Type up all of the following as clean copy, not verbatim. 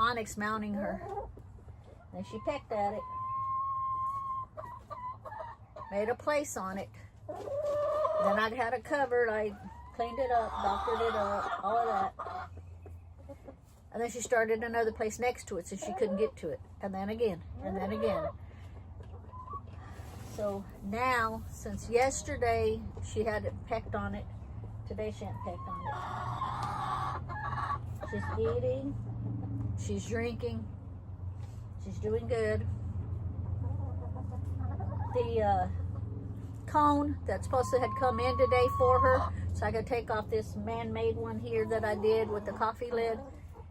Onyx mounting her. And she pecked at it. Made a place on it. Then I had it covered. I cleaned it up, doctored it up, all of that. And then she started another place next to it so she couldn't get to it. And then again, and then again. So now, since yesterday she had it pecked on it, today she hadn't pecked on it. She's eating, she's drinking, she's doing good. The cone that's supposed to had come in today for her, so I could take off this man-made one here that I did with the coffee lid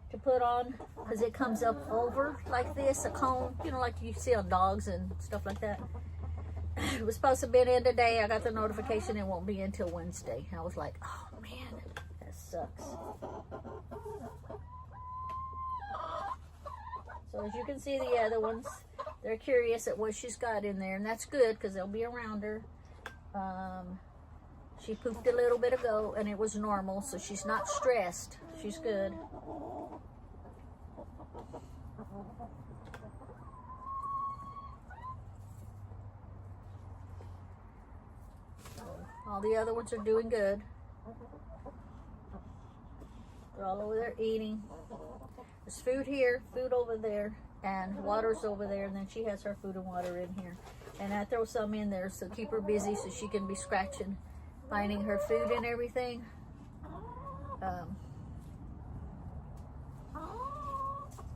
to put on, because it comes up over like this, a cone, you know, like you see on dogs and stuff like that. It was supposed to be in today. I got the notification it won't be until Wednesday. I was like, oh man, that sucks. So as you can see, the other ones, they're curious at what she's got in there, and that's good because they'll be around her. She pooped a little bit ago and it was normal, so she's not stressed. She's good. All the other ones are doing good. They're all over there eating. There's food here, food over there, and water's over there, and then she has her food and water in here. And I throw some in there so keep her busy so she can be scratching, finding her food and everything. What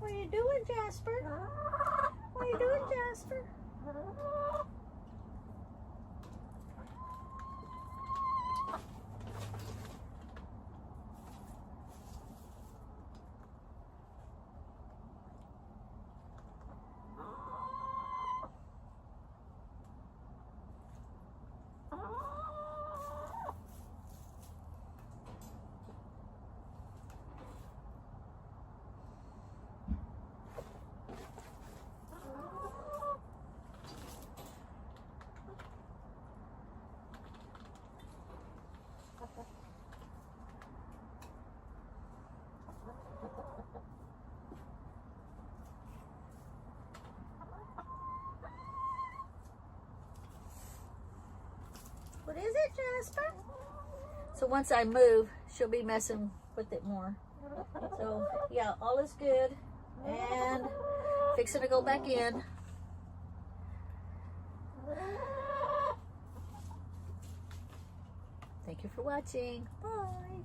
are you doing, Jasper? What are you doing, Jasper? What is it, Jasper? So once I move, she'll be messing with it more. So yeah, all is good. And fixing to go back in. Thank you for watching. Bye.